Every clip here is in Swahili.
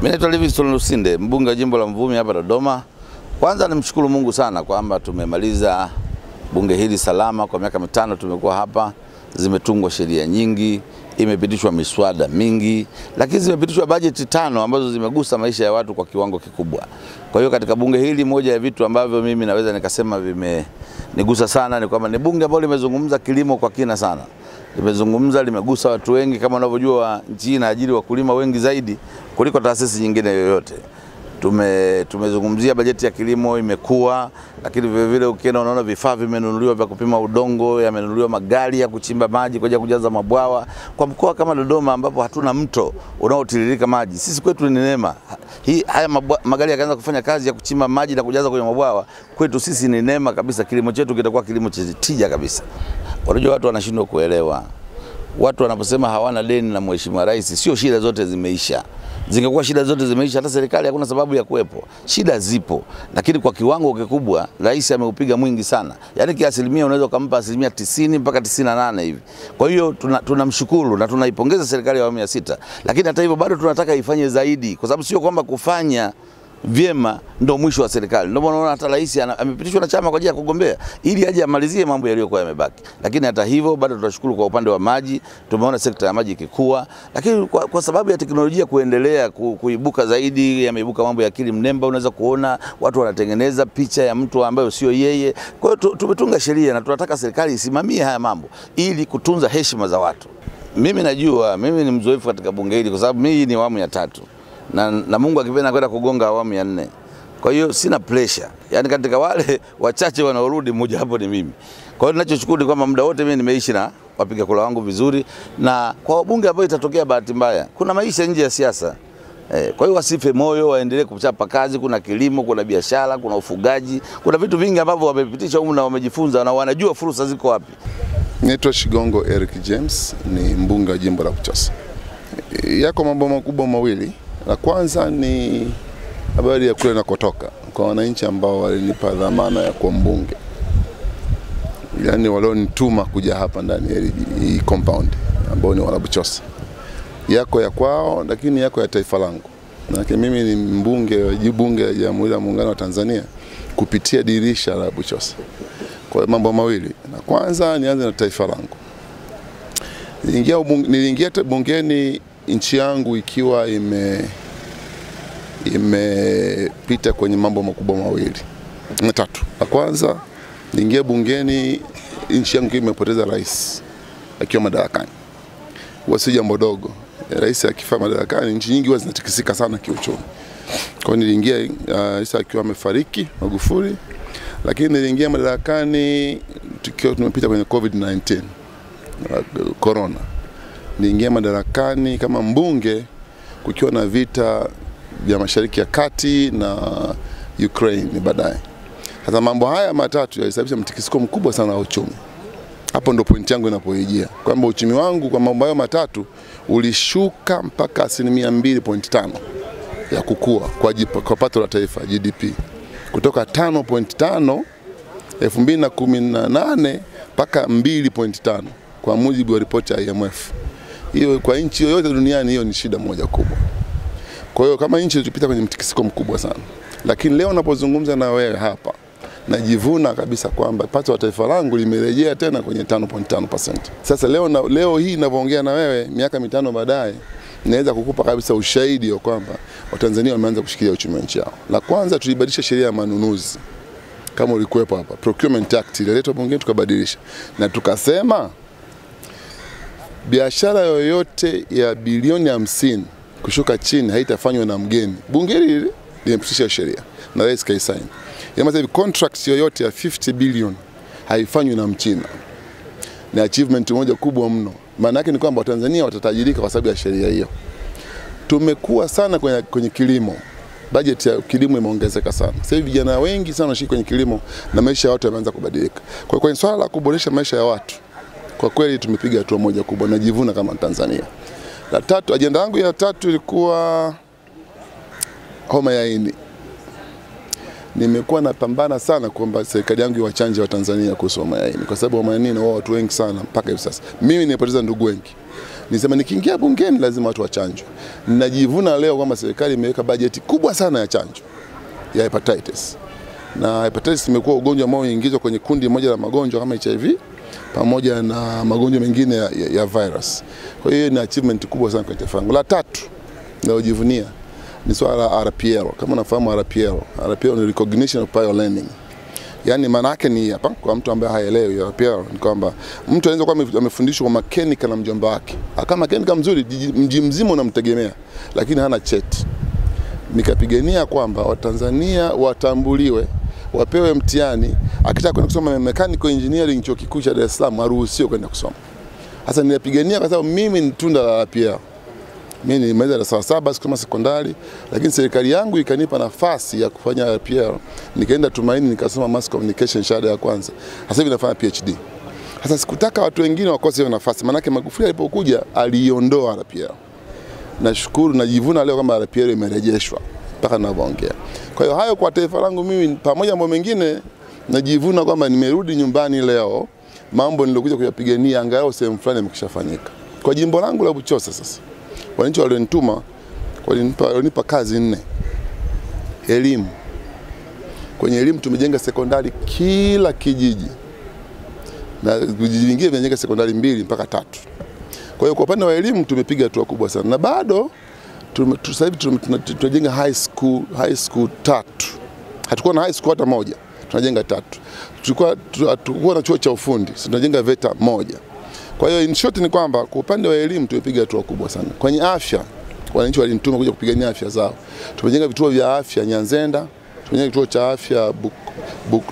Mimi naitwa Livingstone Lusinde, mbunge wa jimbo la Mvumi hapa Dodoma. Kwanza nimshukuru Mungu sana kwamba tumemaliza bunge hili salama. Kwa miaka 5 tumekuwa hapa, zimetungwa sheria nyingi, imepitishwa miswada mingi, lakini zimepitishwa bajeti 5 ambazo zimegusa maisha ya watu kwa kiwango kikubwa. Kwa hiyo katika bunge hili, moja ya vitu ambavyo mimi naweza nikasema vimenigusa sana ni kwamba ni bunge ambalo limezungumza kilimo kwa kina sana. Limegusa watu wengi. Kama unavyojua, nchi inaajiri wakulima wengi zaidi kuliko taasisi nyingine yoyote. Tumezungumzia bajeti ya kilimo imekuwa, lakini vile vile ukienda unaona vifaa vimenunuliwa vya kupima udongo, yamenunuliwa magari ya kuchimba maji kwa kujaza mabwawa. Kwa mkoa kama Dodoma ambapo hatuna mto unaotiririka maji, sisi kwetu ni neema. Haya magari yakaanza kufanya kazi ya kuchimba maji na kujaza kwenye mabwawa, kwetu sisi ni neema kabisa. Kilimo chetu kitakuwa kilimo chenye tija kabisa. Unajua watu wanashindwa kuelewa. Watu wanaposema hawana deni na Mheshimiwa Rais, sio shida zote zimeisha. Zingekuwa shida zote zimeisha, hata serikali hakuna sababu ya kuwepo. Shida zipo, lakini kwa kiwango kikubwa Rais ameupiga mwingi sana. Yaani kiasilimia unaweza kumpa asilimia 90 mpaka 98 hivi. Kwa hiyo tunamshukuru na tunaipongeza serikali ya awamu ya 6. Lakini hata hivyo bado tunataka ifanye zaidi, kwa sababu sio kwamba kufanya vyema ndio mwisho wa serikali. Ndio maana hata Rais amepitishwa na chama kwa ajili ya kugombea ili aje amalizie mambo yaliyokuwa yamebaki. Lakini hata hivyo bado tunashukuru kwa upande wa maji, tumeona sekta ya maji ikikua, lakini kwa sababu ya teknolojia kuendelea kuibuka zaidi, yameibuka mambo ya akili mnemba. Unaweza kuona watu wanatengeneza picha ya mtu ambaye sio yeye. Kwa hiyo tumetunga sheria na tunataka serikali isimamie haya mambo ili kutunza heshima za watu. Mimi najua mimi ni mzoefu katika bunge hili kwa sababu mimi ni awamu ya 3. Na Mungu akipenda kwenda kugonga awamu ya 4. Kwa hiyo sina pressure. Yaani katika wale wachache wanaorudi, mmoja hapo ni mimi. Kwa hiyo ninachoshukuru ni kwamba muda wote mimi nimeishi na wapiga kura wangu vizuri, na kwa wabunge ambao itatokea bahati mbaya, kuna maisha nje ya siasa. Kwa hiyo wasife moyo, waendelee kuchapa kazi. Kuna kilimo, kuna biashara, kuna ufugaji, kuna vitu vingi ambavyo wamepitisha humu na wamejifunza na wanajua fursa ziko wapi. Naitwa Shigongo Eric James, ni mbunge wa jimbo la Buchosa. Yako mambo makubwa mawili. La kwanza ni habari ya kule nakotoka kwa wananchi ambao walinipa dhamana ya kuwa mbunge. Yaani walionituma kuja hapa ndani ya hii compound ambao ni wana Buchosa. Yako ya kwao, lakini yako ya taifa langu. Na mimi ni mbunge wa bunge la Jamhuri ya Muungano wa Tanzania kupitia dirisha la Buchosa. Kwa mambo mawili. Na kwanza nianze na taifa langu. Niliingia bungeni nchi yangu ikiwa imepita kwenye mambo makubwa mawili matatu. La kwanza, niingia bungeni nchi yangu imepoteza rais akiwa madarakani. Si jambo dogo. Rais akifa madarakani, nchi nyingi huwa zinatikisika sana kiuchumi. Kwa hiyo niliingia rais akiwa amefariki, Magufuli, lakini niliingia madarakani tukiwa tumepita kwenye COVID-19, corona. Niingia madarakani kama mbunge kukiwa na vita vya Mashariki ya Kati na Ukraine baadaye. Hata mambo haya matatu yalisababisha mtikisiko mkubwa sana wa uchumi. Hapo ndo point yangu inapoijia, kwamba uchumi wangu kwa mambo hayo matatu ulishuka mpaka 2.5 ya kukua kwa pato la taifa GDP, kutoka 5.5 2018 mpaka 2.5 kwa mujibu wa ripoti ya IMF. Hiyo kwa nchi yoyote duniani hiyo ni shida moja kubwa. Kwa hiyo kama nchi tulipita kwenye mtikisiko mkubwa sana. Lakini leo ninapozungumza na wewe hapa, najivuna kabisa kwamba pato la taifa langu limerejea tena kwenye 5.5%. Sasa leo hii ninavyoongea na wewe, miaka 5 baadaye, naweza kukupa kabisa ushahidi wa kwamba Watanzania wameanza kushikilia uchumi wa nchi yao. La kwanza, tulibadilisha sheria ya manunuzi. Kama ulikuwepo hapa, Procurement Act ililetwa bungeni tukabadilisha. Na tukasema biashara yoyote ya bilioni 50 kushuka chini haitafanywa na mgeni. Bunge hili limepitisha sheria na rais kaisaini. Yaani contract yoyote ya 50 billion haifanywi na Mchina. Ni achievement moja kubwa mno. Maana yake ni kwamba Watanzania watatajirika kwa sababu ya sheria hiyo. Tumekuwa sana kwenye kilimo. Budget ya kilimo imeongezeka sana. Sasa hivi vijana wengi sana wanashiriki kwenye kilimo na maisha ya watu yameanza kubadilika. Kwa kwenye swala la kuboresha maisha ya watu, kwa kweli tumepiga hatua moja kubwa, najivuna kama Tanzania. La tatu, ajenda yangu ya 3 ilikuwa homa ya ini. Nimekuwa napambana sana kwamba serikali yangu iwachanje Watanzania kuhusu homa ya ini, kwa sababu homa ya ini inaua watu wengi sana mpaka hivi sasa. Mimi nimepoteza ndugu wengi. Nisema nikiingia bungeni lazima watu wachanjwe. Ninajivuna leo kwamba serikali imeweka bajeti kubwa sana ya chanjo ya hepatitis. Na hepatitis imekuwa ugonjwa ambao unaingizwa kwenye kundi moja la magonjwa kama HIV pamoja na magonjwa mengine ya virus. Kwa hiyo ni achievement kubwa sana kwa taifa langu. La tatu naojivunia ni swala la RPL. Kama unafahamu RPL ni recognition of prior learning. Yaani maana yake ni hapa kwa mtu ambaye haelewi RPL ni kwamba mtu anaweza kuwa amefundishwa kwa mechanical na mjomba wake. Kama mechanical mzuri mji mzima unamtegemea lakini hana cheti. Nikapigania kwamba Watanzania watambuliwe, wapewe mtihani, akitaka kwenda kusoma mechanical engineering chuo kikuu cha Dar es Salaam aruhusiwe kwenda kusoma. Sasa nilipigania kwa sababu mimi ni tunda la RPL. Mimi nilimaliza darasa la 7 kama sekondari, lakini serikali yangu ikanipa nafasi ya kufanya RPL. Nikaenda Tumaini nikasoma mass communication shahada ya kwanza. Sasa hivi nafanya PhD. Sasa sikutaka watu wengine wakose hiyo nafasi. Maana yake Magufuli alipokuja aliondoa RPL. Nashukuru najivuna leo kama RPL imerejeshwa mpaka ninavyoongea. Kwa hiyo hayo kwa taifa langu mimi pamoja na mambo mengine najivuna kwamba nimerudi nyumbani leo, mambo nilokuja kuyapigania angalau sehemu fulani yamekishafanyika. Kwa jimbo langu la Buchosa sasa, wananchi walionituma walinipa kazi 4. Elimu. Kwenye elimu tumejenga sekondari kila kijiji. Na vijiji vingine vimejenga sekondari 2 mpaka 3. Kwa hiyo kwa upande wa elimu tumepiga hatua kubwa sana. Na bado sasa hivi tunajenga high school 3. Hatukuwa na high school hata moja. Tunajenga 3. Tulikuwa na chuo cha ufundi, tunajenga VETA 1. Kwa hiyo in short ni kwamba kwa upande wa elimu tumepiga hatua kubwa sana. Kwenye afya, wananchi walinituma kuja kupigania afya zao. Tumejenga vituo vya afya Nyanzenda, tumejenga kituo cha afya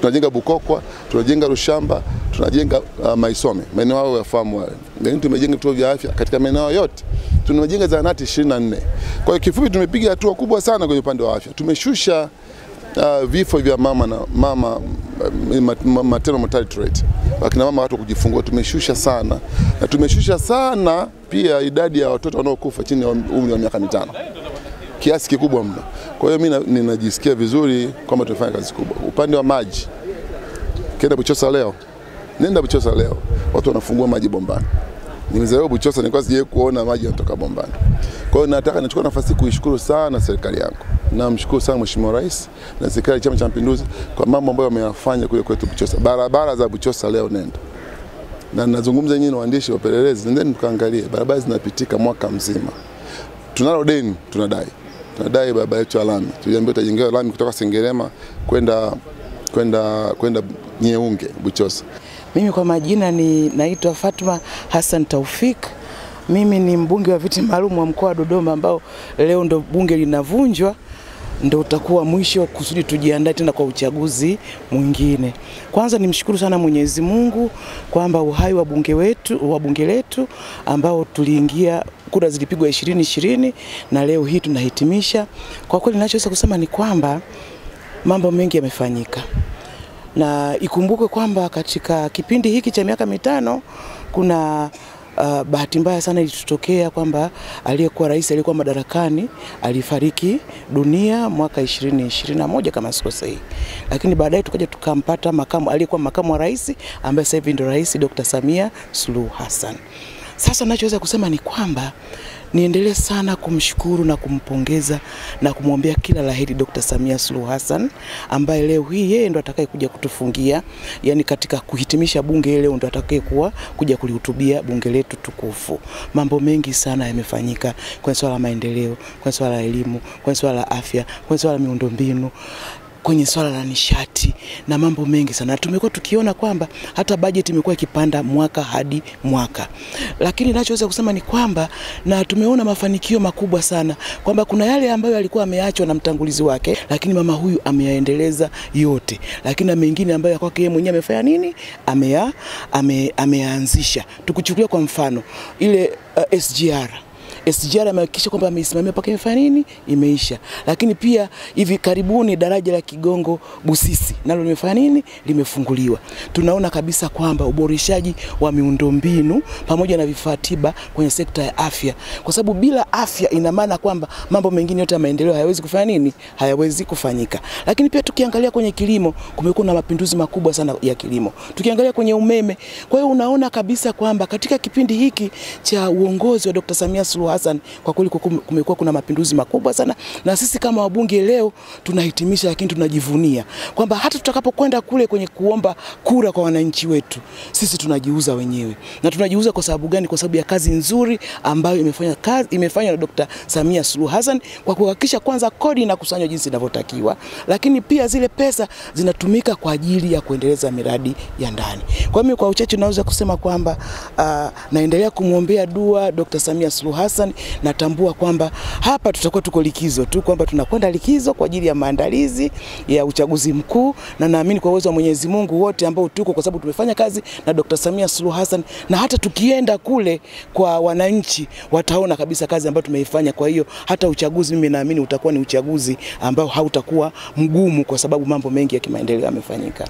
tunajenga Bukokwa, tunajenga Rushamba, tunajenga Maisome. Maeneo hayo yafahamu wale. Lakini tumejenga vituo vya afya katika maeneo yote. Tumejenga zahanati 24. Kwa hiyo kifupi tumepiga hatua kubwa sana kwenye upande wa afya. Tumeshusha vifo vya maternal mortality rate. Wakina mama watu kujifungua tumeshusha sana. Na tumeshusha sana pia idadi ya watoto wanaokufa chini ya umri wa miaka 5. Kiasi kikubwa mno. Kwa hiyo mimi ninajisikia vizuri kwamba tunafanya kazi kubwa. Upande wa maji. Nenda Buchosa leo. Watu wanafungua maji bombani. Nimezaliwa Buchosa nilikuwa sijawahi kuona maji yanatoka bombani. Kwa hiyo nachukua nafasi kuishukuru sana serikali yangu. Namshukuru sana Mheshimiwa Rais na serikali ya Chama cha Mapinduzi kwa mambo ambayo wameyafanya kule kwetu Buchosa. Barabara za Buchosa leo nenda. Na ninazungumza nyinyi na waandishi wa upelelezi, nendeni mkaangalie barabara zinapitika mwaka mzima. Tunalo deni tunadai. Tunadai barabara yetu ya lami. Tuliambiwa tutajengewa lami kutoka Sengerema kwenda Nyeunge Buchosa. Mimi kwa majina naitwa Fatma Hassan Taufik. Mimi ni mbunge wa viti maalum wa mkoa wa Dodoma ambao leo ndo bunge linavunjwa, ndo utakuwa mwisho kusudi tujiandae tena kwa uchaguzi mwingine. Kwanza nimshukuru sana Mwenyezi Mungu kwamba uhai wa bunge letu ambao tuliingia kura zilipigwa 2020 na leo hii tunahitimisha. Kwa kweli ninachoweza kusema ni kwamba mambo mengi yamefanyika. Na ikumbukwe kwamba katika kipindi hiki cha miaka 5 kuna bahati mbaya sana ilitokea kwamba aliyekuwa rais aliyekuwa madarakani alifariki dunia mwaka 2021 kama sikosei. Lakini baadaye tukaja tukampata aliyekuwa makamu wa rais ambaye sasa hivi ndio Rais Dr. Samia Suluhu Hassan. Sasa ninachoweza kusema ni kwamba niendelee sana kumshukuru na kumpongeza na kumwombea kila laheri Dr. Samia Suluhu Hassan ambaye leo hii yeye ndo atakayekuja kutufungia, yani katika kuhitimisha bunge leo ndo kuja kulihutubia bunge letu tukufu. Mambo mengi sana yamefanyika kwenye swala la maendeleo, kwenye swala la elimu, kwenye swala la afya, kwenye swala la miundombinu, kwenye swala la nishati na mambo mengi sana. Tumekuwa tukiona kwamba hata bajeti imekuwa ikipanda mwaka hadi mwaka. Lakini ninachoweza kusema ni kwamba na tumeona mafanikio makubwa sana kwamba kuna yale ambayo alikuwa ameachwa na mtangulizi wake, lakini mama huyu ameyaendeleza yote. Lakini na mengine ambayo kwake yeye mwenyewe amefanya nini? Ameanzisha. Tukuchukulia kwa mfano ile SGR. SGR amehakikisha kwamba ameisimamia mpaka imefanya nini, imeisha. Lakini pia hivi karibuni daraja la Kigongo Busisi nalo limefanya nini, limefunguliwa. Tunaona kabisa kwamba uboreshaji wa miundombinu pamoja na vifaa tiba kwenye sekta ya afya, kwa sababu bila afya ina maana kwamba mambo mengine yote ya maendeleo hayawezi kufanya nini, hayawezi kufanyika. Lakini pia tukiangalia kwenye kilimo, kumekuwa na mapinduzi makubwa sana ya kilimo. Tukiangalia kwenye umeme, kwa hiyo unaona kabisa kwamba katika kipindi hiki cha uongozi wa Dr. Samia Suluhu Hassan kwa kweli kumekuwa kuna mapinduzi makubwa sana, na sisi kama wabunge leo tunahitimisha, lakini tunajivunia kwamba hata tutakapokwenda kule kwenye kuomba kura kwa wananchi wetu, sisi tunajiuza wenyewe. Na tunajiuza kwa sababu gani? Kwa sababu ya kazi nzuri ambayo imefanywa na Dr. Samia Suluhu Hassan kwa kuhakikisha kwanza kodi inakusanywa jinsi inavyotakiwa, lakini pia zile pesa zinatumika kwa ajili ya kuendeleza miradi ya ndani. Kwa mimi kwa uchache naweza kusema kwamba naendelea kumwombea dua Dr. Samia Suluhu Hassan. Natambua kwamba hapa tutakuwa tuko likizo tu, kwamba tunakwenda likizo kwa ajili ya maandalizi ya uchaguzi mkuu, na naamini kwa uwezo wa Mwenyezi Mungu wote ambao tuko, kwa sababu tumefanya kazi na Dr. Samia Suluhu Hassan, na hata tukienda kule kwa wananchi wataona kabisa kazi ambayo tumeifanya. Kwa hiyo hata uchaguzi mimi naamini utakuwa ni uchaguzi ambao hautakuwa mgumu, kwa sababu mambo mengi ya kimaendeleo yamefanyika.